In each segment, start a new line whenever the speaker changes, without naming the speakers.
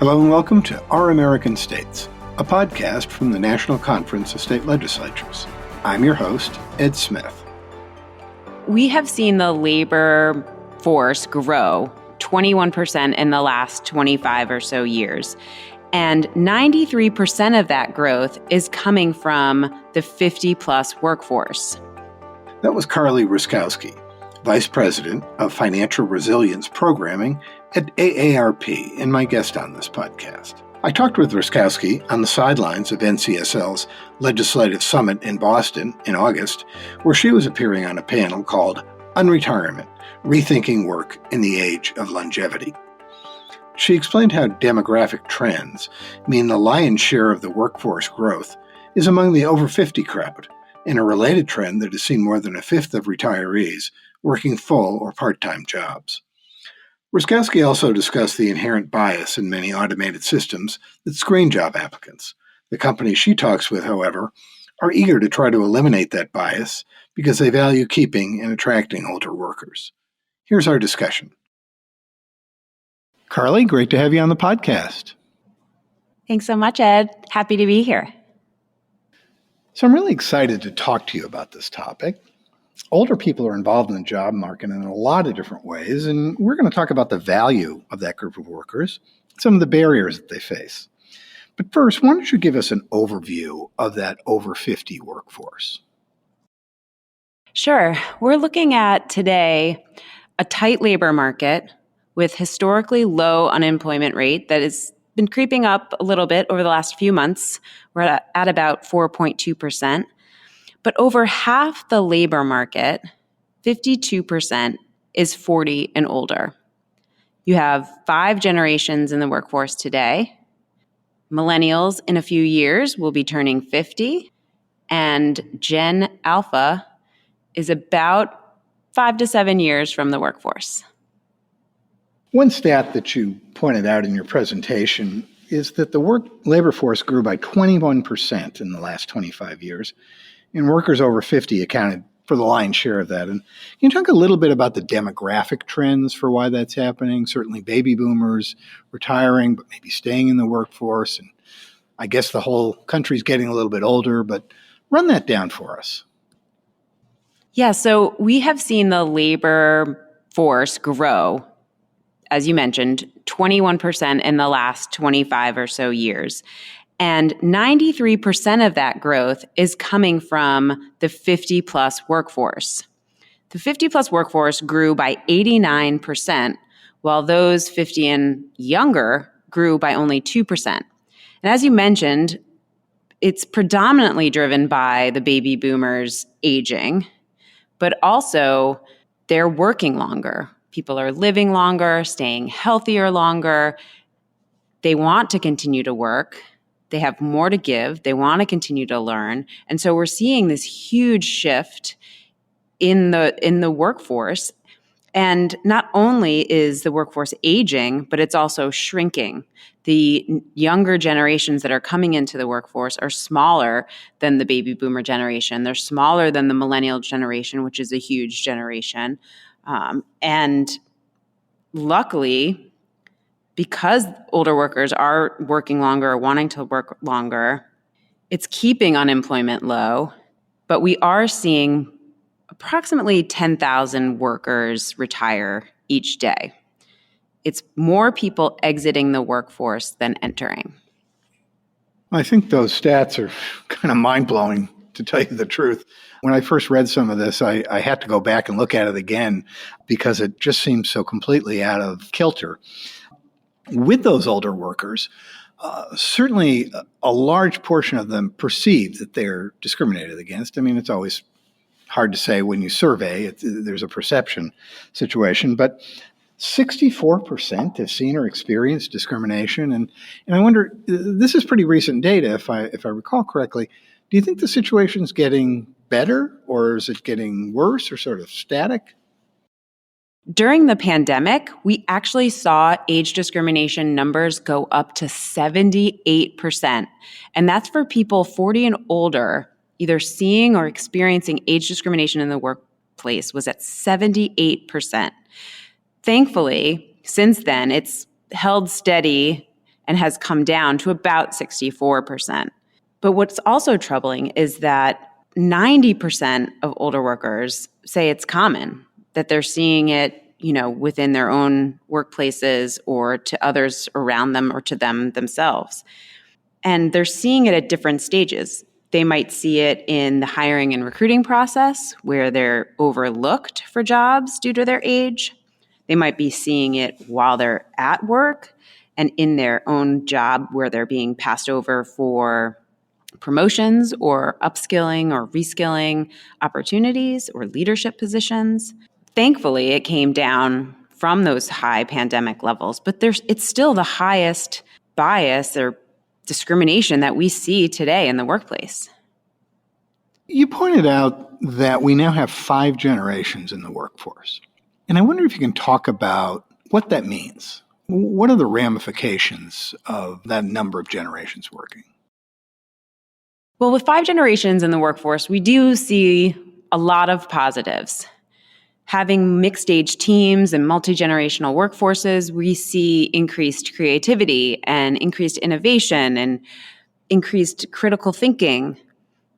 Hello and welcome to Our American States, a podcast from the National Conference of State Legislatures. I'm your host, Ed Smith.
We have seen the labor force grow 21% in the last 25 or so years. And 93% of that growth is coming from the 50-plus workforce.
That was Carly Roszkowski, Vice President of Financial Resilience Programming at AARP, and my guest on this podcast. I talked with Roszkowski on the sidelines of NCSL's Legislative Summit in Boston in August, where she was appearing on a panel called Unretirement, Rethinking Work in the Age of Longevity. She explained how demographic trends mean the lion's share of the workforce growth is among the over-50 crowd, and a related trend that has seen more than a fifth of retirees working full or part-time jobs. Roszkowski also discussed the inherent bias in many automated systems that screen job applicants. The companies she talks with, however, are eager to try to eliminate that bias because they value keeping and attracting older workers. Here's our discussion. Carly, great to have you on the podcast.
Thanks so much, Ed. Happy to be here.
So I'm really excited to talk to you about this topic. Older people are involved in the job market in a lot of different ways, and we're going to talk about the value of that group of workers, some of the barriers that they face. But first, why don't you give us an overview of that over-50 workforce?
Sure. We're looking at today a tight labor market with historically low unemployment rate that has been creeping up a little bit over the last few months. We're at about 4.2%. But over half the labor market, 52%, is 40 and older. You have 5 generations in the workforce today. Millennials in a few years will be turning 50, and Gen Alpha is about 5 to 7 years from the workforce.
One stat that you pointed out in your presentation is that the labor force grew by 21% in the last 25 years. And workers over 50 accounted for the lion's share of that. And can you talk a little bit about the demographic trends for why that's happening? Certainly baby boomers retiring, but maybe staying in the workforce. And I guess the whole country's getting a little bit older, but run that down for us.
Yeah, so we have seen the labor force grow, as you mentioned, 21% in the last 25 or so years. And 93% of that growth is coming from the 50-plus workforce. The 50-plus workforce grew by 89%, while those 50 and younger grew by only 2%. And as you mentioned, it's predominantly driven by the baby boomers aging, but also they're working longer. People are living longer, staying healthier longer. They want to continue to work. They have more to give. They want to continue to learn. And so we're seeing this huge shift in the workforce. And not only is the workforce aging, but it's also shrinking. The younger generations that are coming into the workforce are smaller than the baby boomer generation. They're smaller than the millennial generation, which is a huge generation. And luckily, because older workers are working longer, wanting to work longer, it's keeping unemployment low. But we are seeing approximately 10,000 workers retire each day. It's more people exiting the workforce than entering.
I think those stats are kind of mind-blowing, to tell you the truth. When I first read some of this, I had to go back and look at it again because it just seems so completely out of kilter. With those older workers, certainly a large portion of them perceive that they're discriminated against. I mean, it's always hard to say when you survey. There's a perception situation, but 64% have seen or experienced discrimination. And I wonder, this is pretty recent data, if I recall correctly. Do you think the situation's getting better, or is it getting worse, or sort of static?
During the pandemic, we actually saw age discrimination numbers go up to 78%. And that's for people 40 and older, either seeing or experiencing age discrimination in the workplace was at 78%. Thankfully, since then, it's held steady and has come down to about 64%. But what's also troubling is that 90% of older workers say it's common, that they're seeing it, within their own workplaces or to others around them or to them themselves. And they're seeing it at different stages. They might see it in the hiring and recruiting process where they're overlooked for jobs due to their age. They might be seeing it while they're at work and in their own job where they're being passed over for promotions or upskilling or reskilling opportunities or leadership positions. Thankfully, it came down from those high pandemic levels, but it's still the highest bias or discrimination that we see today in the workplace.
You pointed out that we now have 5 generations in the workforce. And I wonder if you can talk about what that means. What are the ramifications of that number of generations working?
Well, with 5 generations in the workforce, we do see a lot of positives. Having mixed-age teams and multi-generational workforces, we see increased creativity and increased innovation and increased critical thinking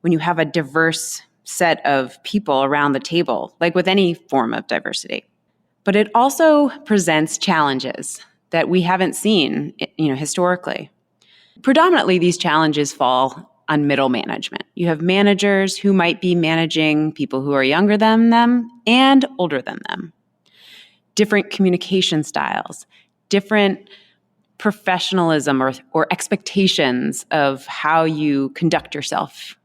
when you have a diverse set of people around the table, like with any form of diversity. But it also presents challenges that we haven't seen, historically. Predominantly, these challenges fall on middle management. You have managers who might be managing people who are younger than them and older than them. Different communication styles, different professionalism or expectations of how you conduct yourself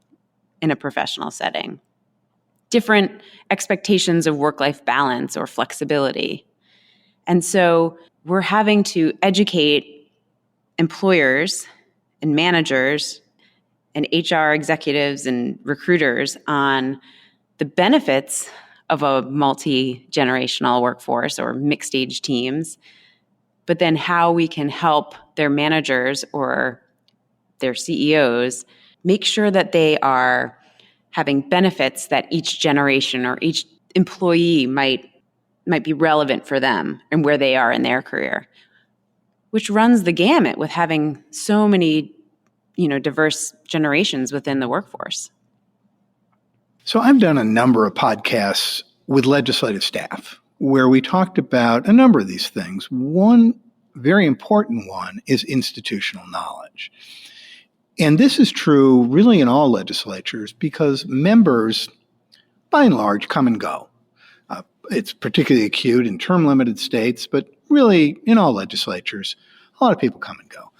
in a professional setting. Different expectations of work-life balance or flexibility. And so we're having to educate employers and managers and HR executives and recruiters on the benefits of a multi-generational workforce or mixed-age teams, but then how we can help their managers or their CEOs make sure that they are having benefits that each generation or each employee might be relevant for them and where they are in their career, which runs the gamut with having so many diverse generations within the workforce.
So I've done a number of podcasts with legislative staff where we talked about a number of these things. One very important one is institutional knowledge. And this is true really in all legislatures because members, by and large, come and go. It's particularly acute in term-limited states, but really in all legislatures, a lot of people come and go.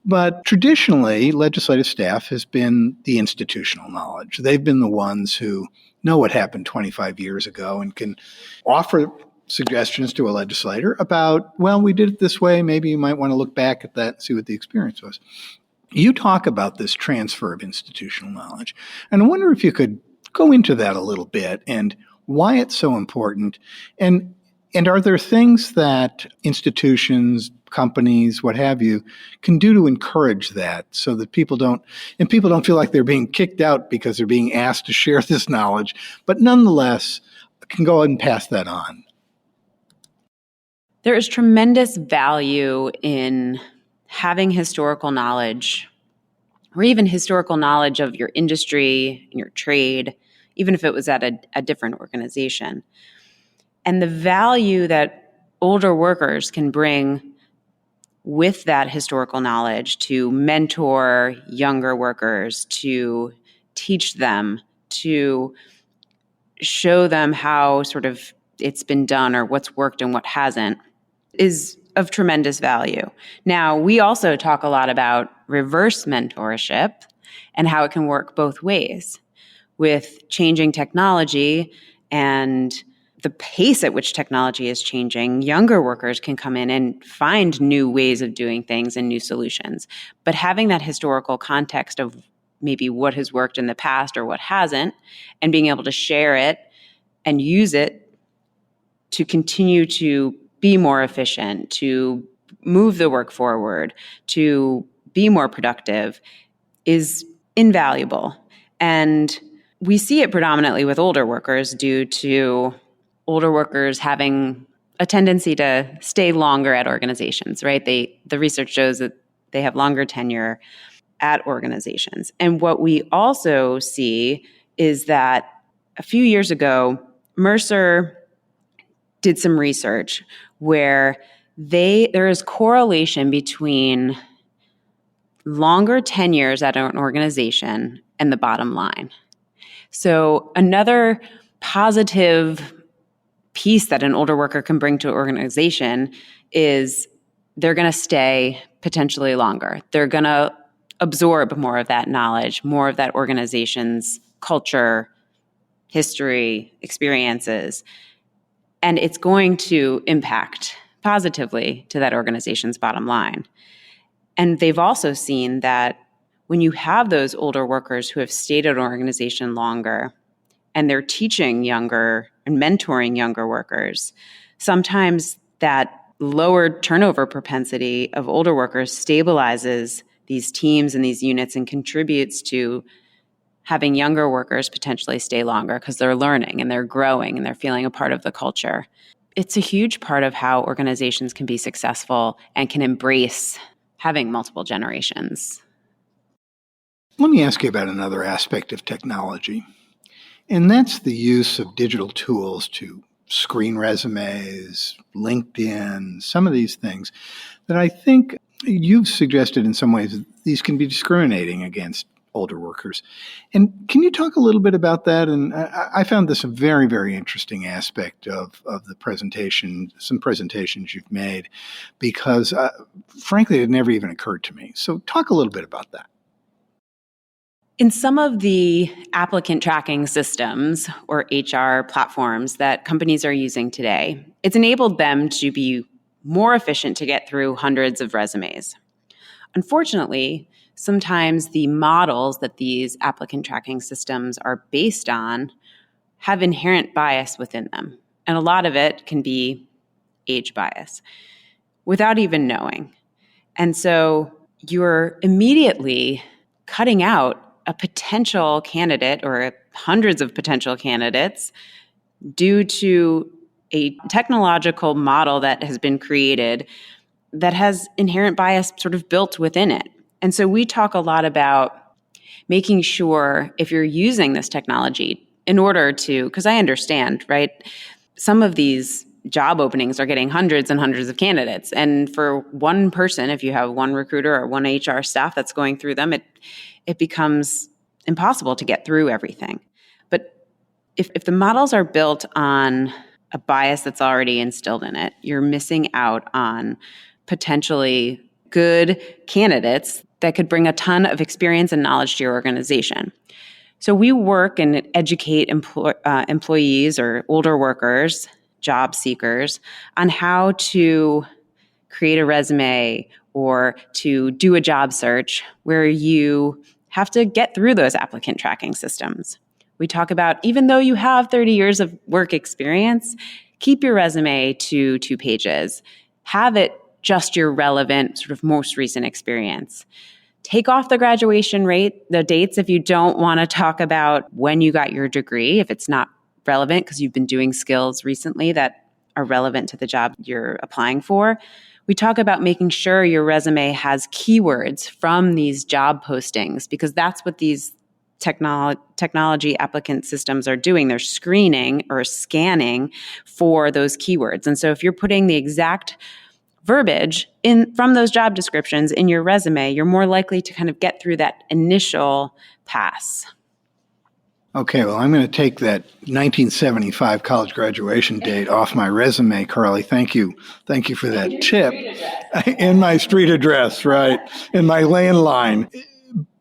But traditionally, legislative staff has been the institutional knowledge. They've been the ones who know what happened 25 years ago and can offer suggestions to a legislator about, well, we did it this way. Maybe you might want to look back at that and see what the experience was. You talk about this transfer of institutional knowledge, and I wonder if you could go into that a little bit and why it's so important. And are there things that institutions, companies, what have you, can do to encourage that so that people don't feel like they're being kicked out because they're being asked to share this knowledge, but nonetheless can go ahead and pass that on?
There is tremendous value in having historical knowledge or even historical knowledge of your industry and your trade, even if it was at a different organization. And the value that older workers can bring with that historical knowledge to mentor younger workers, to teach them, to show them how sort of it's been done or what's worked and what hasn't, is of tremendous value. Now, we also talk a lot about reverse mentorship and how it can work both ways. With changing technology and the pace at which technology is changing, younger workers can come in and find new ways of doing things and new solutions. But having that historical context of maybe what has worked in the past or what hasn't, and being able to share it and use it to continue to be more efficient, to move the work forward, to be more productive is invaluable. And we see it predominantly with older workers due to older workers having a tendency to stay longer at organizations, right? The research shows that They have longer tenure at organizations. And what we also see is that a few years ago, Mercer did some research where there is correlation between longer tenures at an organization and the bottom line. So another positive piece that an older worker can bring to an organization is they're going to stay potentially longer. They're going to absorb more of that knowledge, more of that organization's culture, history, experiences, and it's going to impact positively to that organization's bottom line. And they've also seen that when you have those older workers who have stayed at an organization longer and they're teaching younger and mentoring younger workers, sometimes that lower turnover propensity of older workers stabilizes these teams and these units and contributes to having younger workers potentially stay longer because they're learning and they're growing and they're feeling a part of the culture. It's a huge part of how organizations can be successful and can embrace having multiple generations.
Let me ask you about another aspect of technology, and that's the use of digital tools to screen resumes, LinkedIn, some of these things that I think you've suggested in some ways these can be discriminating against older workers. And can you talk a little bit about that? And I found this a very, very interesting aspect of the presentation, some presentations you've made, because frankly, it never even occurred to me. So talk a little bit about that.
In some of the applicant tracking systems or HR platforms that companies are using today, it's enabled them to be more efficient to get through hundreds of resumes. Unfortunately, sometimes the models that these applicant tracking systems are based on have inherent bias within them. And a lot of it can be age bias without even knowing. And so you're immediately cutting out a potential candidate or hundreds of potential candidates due to a technological model that has been created that has inherent bias sort of built within it. And so we talk a lot about making sure if you're using this technology in order to, because I understand, right? Some of these job openings are getting hundreds and hundreds of candidates. And for one person, if you have one recruiter or one HR staff that's going through them, it becomes impossible to get through everything. But if the models are built on a bias that's already instilled in it, you're missing out on potentially good candidates that could bring a ton of experience and knowledge to your organization. So we work and educate employees or older workers, job seekers, on how to create a resume or to do a job search where you have to get through those applicant tracking systems. We talk about, even though you have 30 years of work experience, keep your resume to 2 pages. Have it just your relevant, sort of most recent experience. Take off the graduation rate, the dates if you don't want to talk about when you got your degree, if it's not relevant because you've been doing skills recently that are relevant to the job you're applying for. We talk about making sure your resume has keywords from these job postings because that's what these technology applicant systems are doing. They're screening or scanning for those keywords. And so if you're putting the exact verbiage from those job descriptions in your resume, you're more likely to kind of get through that initial pass.
Okay, well, I'm going to take that 1975 college graduation date off my resume, Carly. Thank you. Thank you for that tip. In my street address, right, in my landline.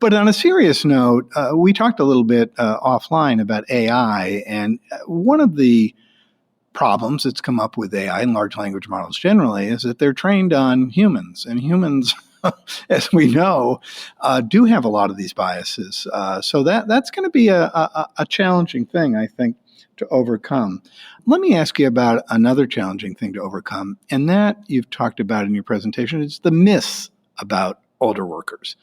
But on a serious note, we talked a little bit offline about AI, and one of the problems that's come up with AI and large language models generally is that they're trained on humans, and humans, as we know, do have a lot of these biases. So that's going to be a challenging thing, I think, to overcome. Let me ask you about another challenging thing to overcome, and that you've talked about in your presentation is the myths about older workers.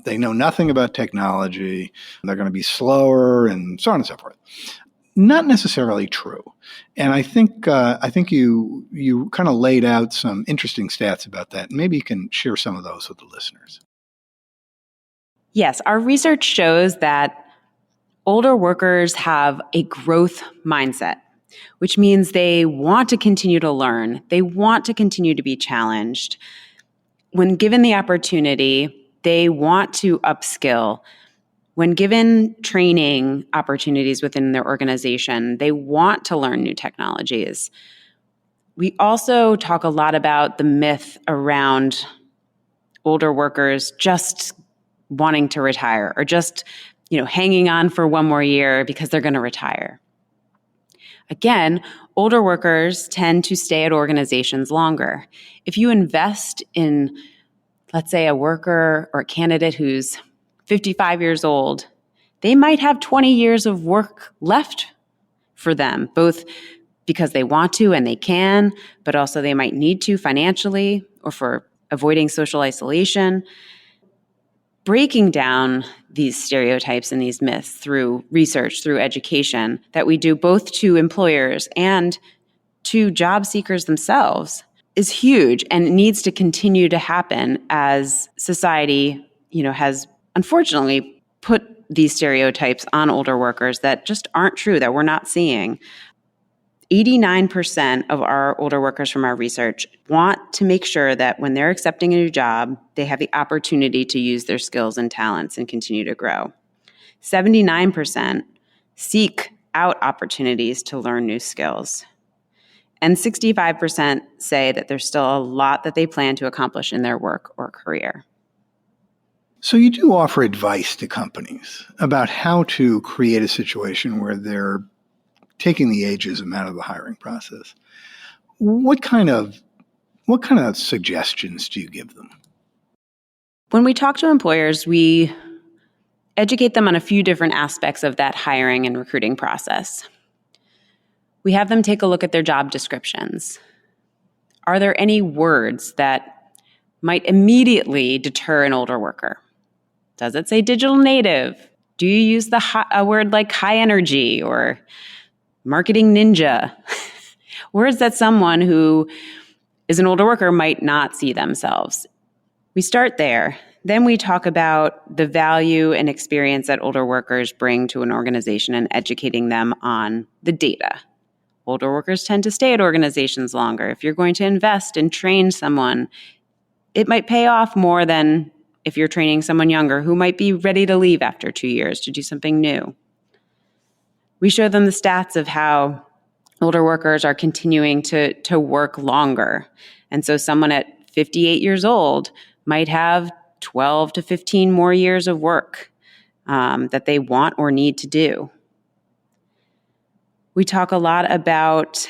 They know nothing about technology, they're going to be slower, and so on and so forth. not necessarily true. And I think you kind of laid out some interesting stats about that. Maybe you can share some of those with the listeners.
Yes, our research shows that older workers have a growth mindset, which means they want to continue to learn. They want to continue to be challenged. When given the opportunity, they want to upskill. When given training opportunities within their organization, they want to learn new technologies. We also talk a lot about the myth around older workers just wanting to retire or just, hanging on for one more year because they're going to retire. Again, older workers tend to stay at organizations longer. If you invest in, let's say, a worker or a candidate who's 55 years old, they might have 20 years of work left for them, both because they want to and they can, but also they might need to financially or for avoiding social isolation. Breaking down these stereotypes and these myths through research, through education that we do both to employers and to job seekers themselves is huge and needs to continue to happen as society, has unfortunately put these stereotypes on older workers that just aren't true, that we're not seeing. 89% of our older workers from our research want to make sure that when they're accepting a new job, they have the opportunity to use their skills and talents and continue to grow. 79% seek out opportunities to learn new skills. And 65% say that there's still a lot that they plan to accomplish in their work or career.
So you do offer advice to companies about how to create a situation where they're taking the ageism out of the hiring process. What kind of suggestions do you give them?
When we talk to employers, we educate them on a few different aspects of that hiring and recruiting process. We have them take a look at their job descriptions. Are there any words that might immediately deter an older worker? Does it say digital native? Do you use a word like high energy or marketing ninja? Words that someone who is an older worker might not see themselves. We start there. Then we talk about the value and experience that older workers bring to an organization and educating them on the data. Older workers tend to stay at organizations longer. If you're going to invest and train someone, it might pay off more than if you're training someone younger who might be ready to leave after 2 years to do something new. We show them the stats of how older workers are continuing to work longer. And so someone at 58 years old might have 12 to 15 more years of work that they want or need to do. We talk a lot about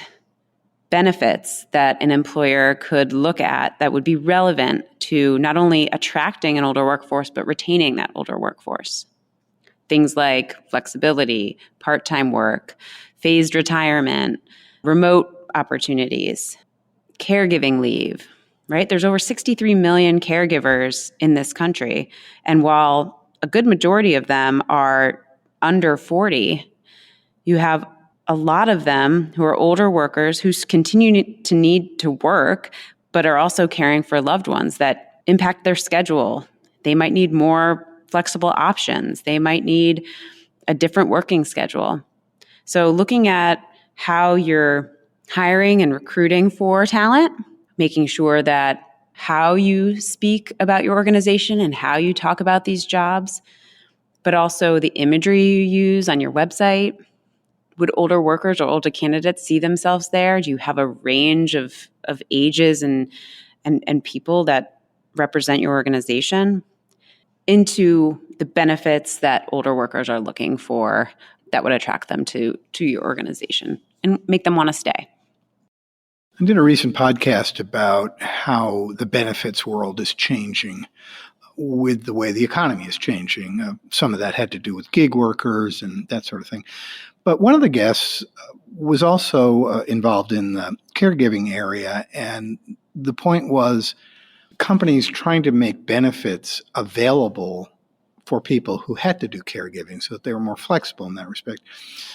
benefits that an employer could look at that would be relevant to not only attracting an older workforce, but retaining that older workforce. Things like flexibility, part-time work, phased retirement, remote opportunities, caregiving leave, right? There's over 63 million caregivers in this country. And while a good majority of them are under 40, you have a lot of them who are older workers who continue to need to work, but are also caring for loved ones that impact their schedule. They might need more flexible options. They might need a different working schedule. So looking at how you're hiring and recruiting for talent, making sure that how you speak about your organization and how you talk about these jobs, but also the imagery you use on your website. Would older workers or older candidates see themselves there? Do you have a range of ages and people that represent your organization? Into the benefits that older workers are looking for that would attract them to your organization and make them want to stay.
I did a recent podcast about how the benefits world is changing with the way the economy is changing. Some of that had to do with gig workers and that sort of thing. But one of the guests was also involved in the caregiving area, and the point was companies trying to make benefits available for people who had to do caregiving so that they were more flexible in that respect.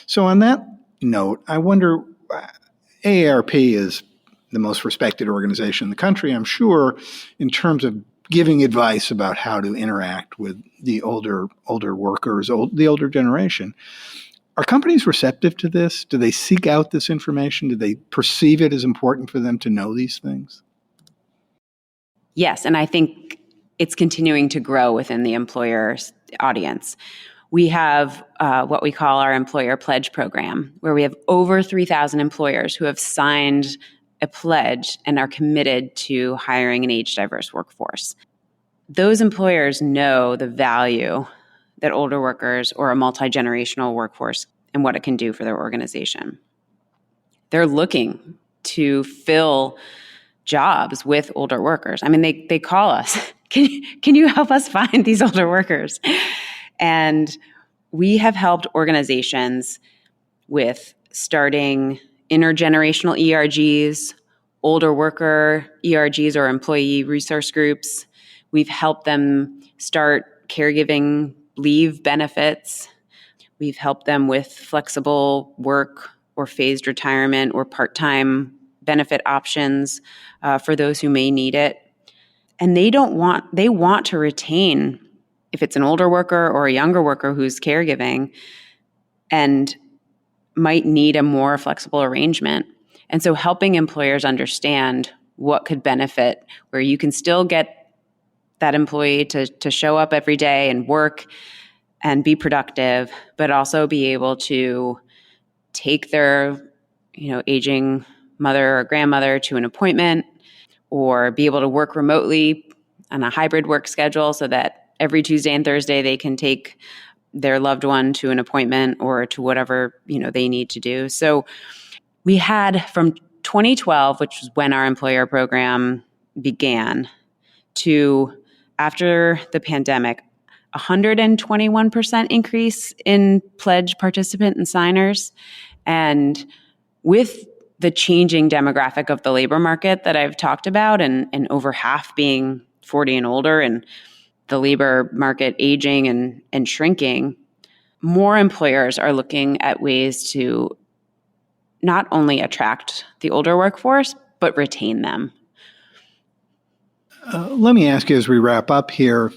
So on that note, I wonder, AARP is the most respected organization in the country, I'm sure, in terms of giving advice about how to interact with the older workers, the older generation. Are companies receptive to this? Do they seek out this information? Do they perceive it as important for them to know these things?
Yes, and I think it's continuing to grow within the employer's audience. We have what we call our Employer Pledge Program, where we have over 3,000 employers who have signed a pledge and are committed to hiring an age-diverse workforce. Those employers know the value that older workers or a multi-generational workforce and what it can do for their organization. They're looking to fill jobs with older workers. I mean, they call us, can you help us find these older workers? And we have helped organizations with starting intergenerational ERGs, older worker ERGs or employee resource groups. We've helped them start caregiving leave benefits. We've helped them with flexible work or phased retirement or part-time benefit options for those who may need it. And they want to retain, if it's an older worker or a younger worker who's caregiving and might need a more flexible arrangement. And so helping employers understand what could benefit, where you can still get that employee to show up every day and work and be productive, but also be able to take their, aging mother or grandmother to an appointment, or be able to work remotely on a hybrid work schedule so that every Tuesday and Thursday they can take their loved one to an appointment or to whatever, they need to do. So we had from 2012, which was when our employer program began, to after the pandemic, 121% increase in pledge participant and signers. And with the changing demographic of the labor market that I've talked about, and over half being 40 and older, and the labor market aging and shrinking, more employers are looking at ways to not only attract the older workforce, but retain them.
Let me ask you as we wrap up here,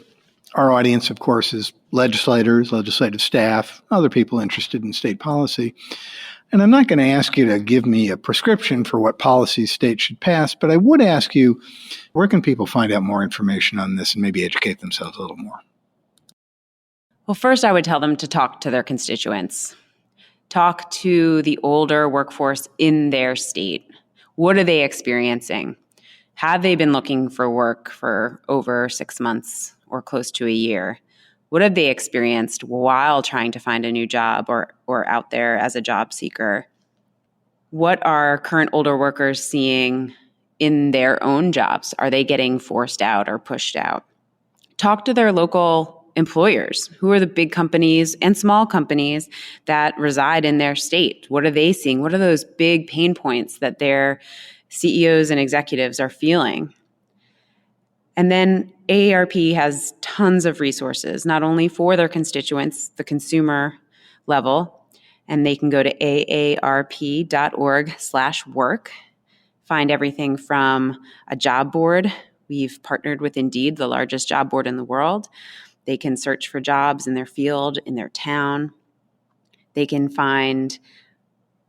our audience, of course, is legislators, legislative staff, other people interested in state policy. And I'm not going to ask you to give me a prescription for what policies states should pass, but I would ask you, where can people find out more information on this and maybe educate themselves a little more?
Well, first, I would tell them to talk to their constituents. Talk to the older workforce in their state. What are they experiencing? Have they been looking for work for over 6 months or close to a year? What have they experienced while trying to find a new job or out there as a job seeker? What are current older workers seeing in their own jobs? Are they getting forced out or pushed out? Talk to their local employers. Who are the big companies and small companies that reside in their state? What are they seeing? What are those big pain points that their CEOs and executives are feeling? And then AARP has tons of resources, not only for their constituents, the consumer level, and they can go to aarp.org/work, find everything from a job board. We've partnered with Indeed, the largest job board in the world. They can search for jobs in their field, in their town. They can find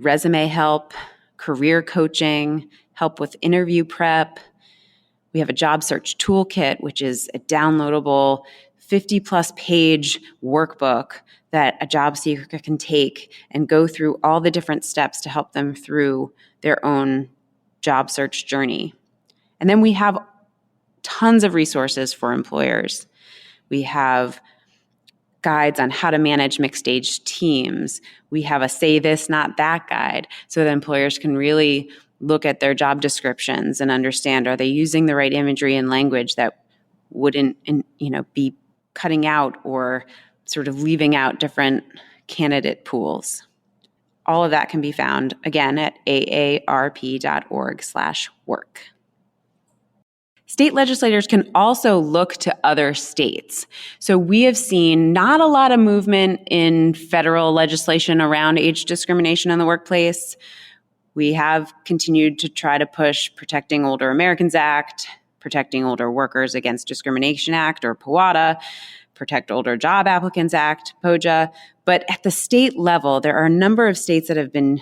resume help, career coaching, help with interview prep. We have a job search toolkit, which is a downloadable 50-plus page workbook that a job seeker can take and go through all the different steps to help them through their own job search journey. And then we have tons of resources for employers. We have guides on how to manage mixed-age teams. We have a say this, not that guide, so that employers can really look at their job descriptions and understand, are they using the right imagery and language that wouldn't, be cutting out or sort of leaving out different candidate pools. All of that can be found, again, at aarp.org/work. State legislators can also look to other states. So we have seen not a lot of movement in federal legislation around age discrimination in the workplace. We have continued to try to push Protecting Older Americans Act, Protecting Older Workers Against Discrimination Act, or POATA, Protect Older Job Applicants Act, POJA. But at the state level, there are a number of states that have been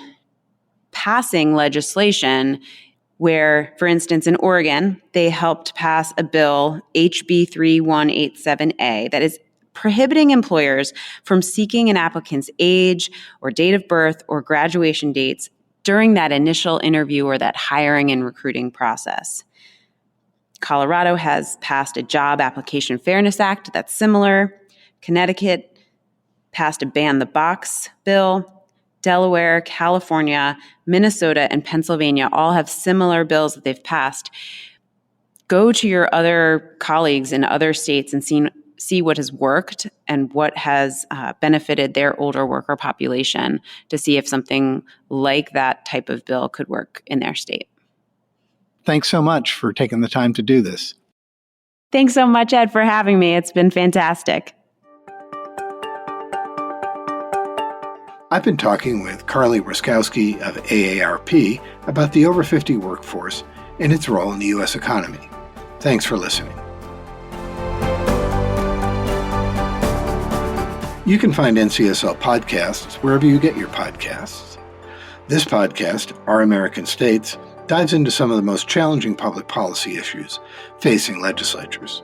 passing legislation where, for instance, in Oregon, they helped pass a bill, HB 3187A, that is prohibiting employers from seeking an applicant's age or date of birth or graduation dates during that initial interview or that hiring and recruiting process. Colorado has passed a Job Application Fairness Act that's similar. Connecticut passed a Ban the Box bill. Delaware, California, Minnesota, and Pennsylvania all have similar bills that they've passed. Go to your other colleagues in other states and see what has worked and what has benefited their older worker population to see if something like that type of bill could work in their state.
Thanks so much for taking the time to do this.
Thanks so much, Ed, for having me. It's been fantastic.
I've been talking with Carly Roszkowski of AARP about the over-50 workforce and its role in the U.S. economy. Thanks for listening. You can find NCSL podcasts wherever you get your podcasts. This podcast, Our American States, dives into some of the most challenging public policy issues facing legislatures.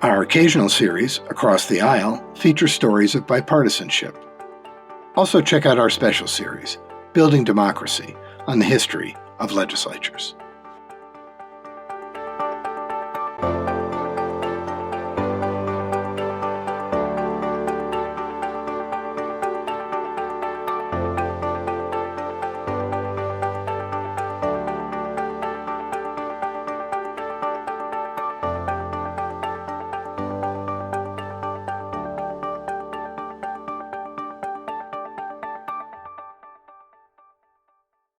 Our occasional series, Across the Aisle, features stories of bipartisanship. Also check out our special series, Building Democracy, on the history of legislatures.